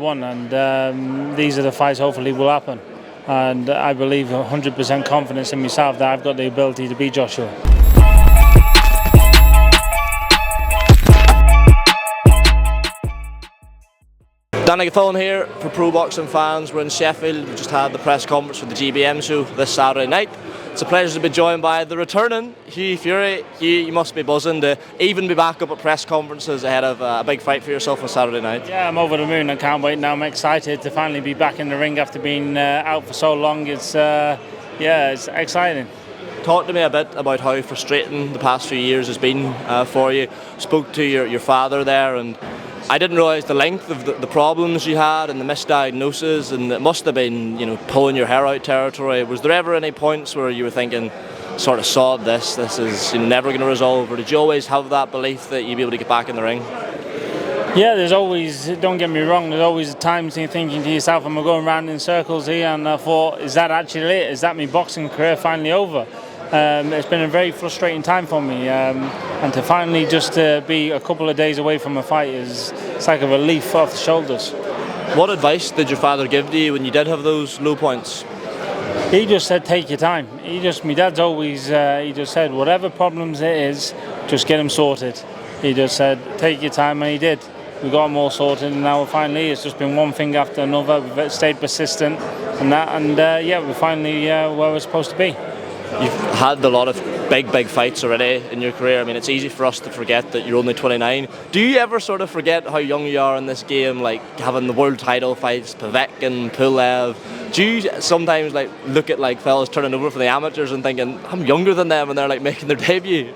want, and these are the fights hopefully will happen. And I believe 100% confidence in myself that I've got the ability to beat Joshua. Danny Githulin here for Pro Boxing fans. We're in Sheffield. We just had the press conference for the GBM show this Saturday night. It's a pleasure to be joined by the returning Hughie Fury. Hughie, you must be buzzing to even be back up at press conferences ahead of a big fight for yourself on Saturday night. Yeah, I'm over the moon. I can't wait now. I'm excited to finally be back in the ring after being out for so long. It's exciting. Talk to me a bit about how frustrating the past few years has been for you. Spoke to your father there, and I didn't realise the length of the problems you had and the misdiagnosis, and it must have been, pulling your hair out territory. Was there ever any points where you were thinking, sort of sod this is never going to resolve, or did you always have that belief that you'd be able to get back in the ring? Yeah, there's always, don't get me wrong, there's always times you're thinking to yourself, am I going round in circles here? And I thought, is that actually it? Is that my boxing career finally over? It's been a very frustrating time for me, and to finally just be a couple of days away from a fight it's like a relief off the shoulders. What advice did your father give to you when you did have those low points? He just said, take your time. My dad's always, he just said, whatever problems it is, just get them sorted. He just said, take your time, and he did. We got them all sorted, and now finally it's just been one thing after another. We've stayed persistent and we're finally where we're supposed to be. You've had a lot of big fights already in your career. I mean, it's easy for us to forget that you're only 29. Do you ever sort of forget how young you are in this game, like having the world title fights, Povetkin, Pulev? Do you sometimes look at fellas turning over for the amateurs and thinking, I'm younger than them, and they're making their debut?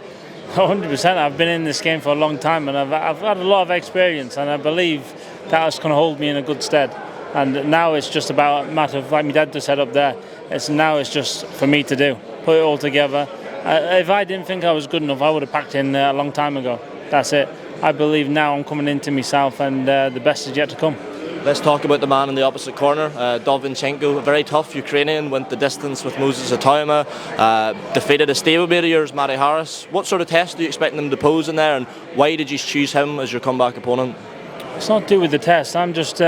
100%. I've been in this game for a long time, and I've had a lot of experience, and I believe that's going to hold me in a good stead. And now it's just about a matter of, like my dad just said up there, it's just for me to do. Put it all together. If I didn't think I was good enough, I would have packed in a long time ago. That's it. I believe now I'm coming into myself, and the best is yet to come. Let's talk about the man in the opposite corner, Dovinchenko, a very tough Ukrainian, went the distance with Moses Atoyama, defeated a stablemate of yours, Matty Harris. What sort of test do you expect him to pose in there, and why did you choose him as your comeback opponent? It's not to do with the test. I'm just,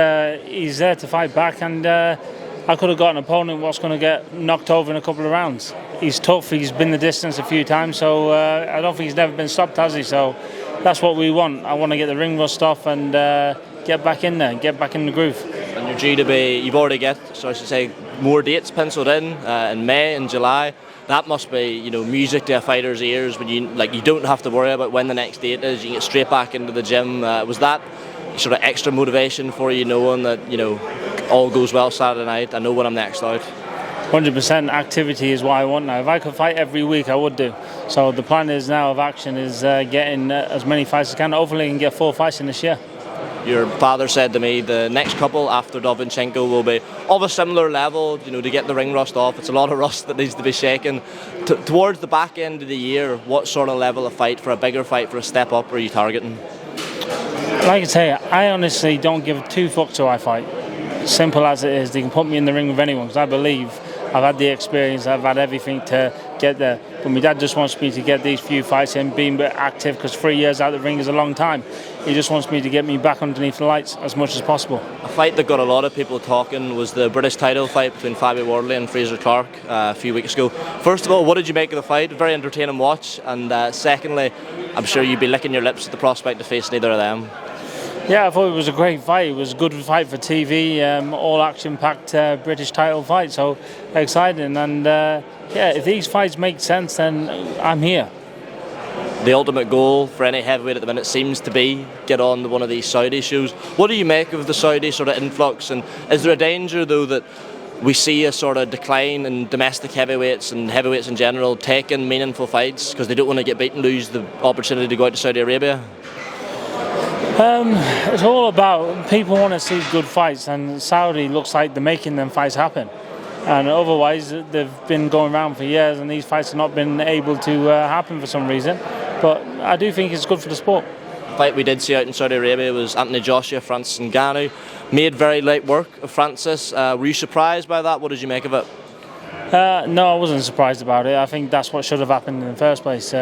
he's there to fight back, and I could have got an opponent what's going to get knocked over in a couple of rounds. He's tough, he's been the distance a few times, so I don't think he's never been stopped, has he? So that's what we want. I want to get the ring rust off and get back in there, get back in the groove. And you're due to be, you've already got, so I should say, more dates penciled in May and July. That must be, music to a fighter's ears when you don't have to worry about when the next date is. You can get straight back into the gym. Was that sort of extra motivation for you, knowing that, all goes well Saturday night, I know when I'm next out? 100% activity is what I want now. If I could fight every week, I would do. So the plan is now of action is getting as many fights as I can. Hopefully I can get 4 fights in this year. Your father said to me the next couple after Dovinchenko will be of a similar level, to get the ring rust off. It's a lot of rust that needs to be shaken. Towards the back end of the year, what sort of level of fight, for a bigger fight, for a step up, are you targeting? Like I say, I honestly don't give 2 fucks who I fight. Simple as it is, they can put me in the ring with anyone, because I believe I've had the experience, I've had everything to get there. But my dad just wants me to get these few fights in, being active, because 3 years out of the ring is a long time. He just wants me to get me back underneath the lights as much as possible. A fight that got a lot of people talking was the British title fight between Fabio Wardley and Fraser Clark a few weeks ago. First of all, what did you make of the fight? Very entertaining watch. And secondly, I'm sure you'd be licking your lips at the prospect of facing either of them. Yeah, I thought it was a great fight. It was a good fight for TV, all action-packed British title fight, so exciting. And if these fights make sense, then I'm here. The ultimate goal for any heavyweight at the minute seems to be get on to one of these Saudi shows. What do you make of the Saudi sort of influx, and is there a danger though that we see a sort of decline in domestic heavyweights and heavyweights in general taking meaningful fights because they don't want to get beaten, lose the opportunity to go out to Saudi Arabia? It's all about, people want to see good fights, and Saudi looks like they're making them fights happen. And otherwise, they've been going around for years, and these fights have not been able to happen for some reason. But I do think it's good for the sport. The fight we did see out in Saudi Arabia was Anthony Joshua, Francis Ngannou. Made very light work of Francis. Were you surprised by that? What did you make of it? No, I wasn't surprised about it. I think that's what should have happened in the first place.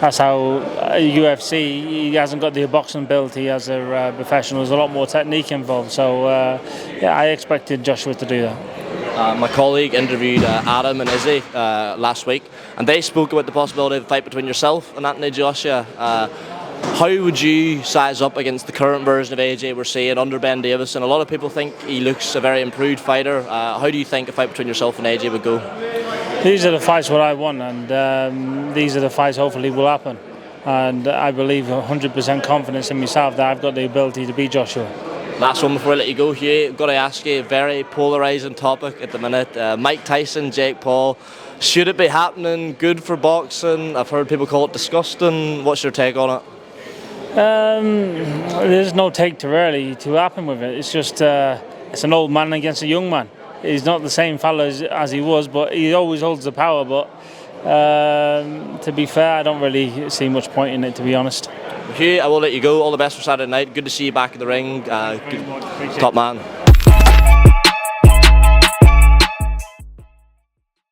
That's how UFC. He hasn't got the boxing ability as a professional. There's a lot more technique involved. So I expected Joshua to do that. My colleague interviewed Adam and Izzy last week, and they spoke about the possibility of a fight between yourself and Anthony Joshua. How would you size up against the current version of AJ we're seeing under Ben Davison? A lot of people think he looks a very improved fighter. How do you think a fight between yourself and AJ would go? These are the fights what I want, and these are the fights hopefully will happen. And I believe 100% confidence in myself that I've got the ability to beat Joshua. Last one before I let you go, Hugh. I've got to ask you a very polarising topic at the minute. Mike Tyson, Jake Paul. Should it be happening? Good for boxing? I've heard people call it disgusting. What's your take on it? There's no take to really to happen with it. It's just it's an old man against a young man. He's not the same fellow as he was, but he always holds the power. But to be fair, I don't really see much point in it, to be honest. Hugh, I will let you go. All the best for Saturday night. Good to see you back in the ring. Top man.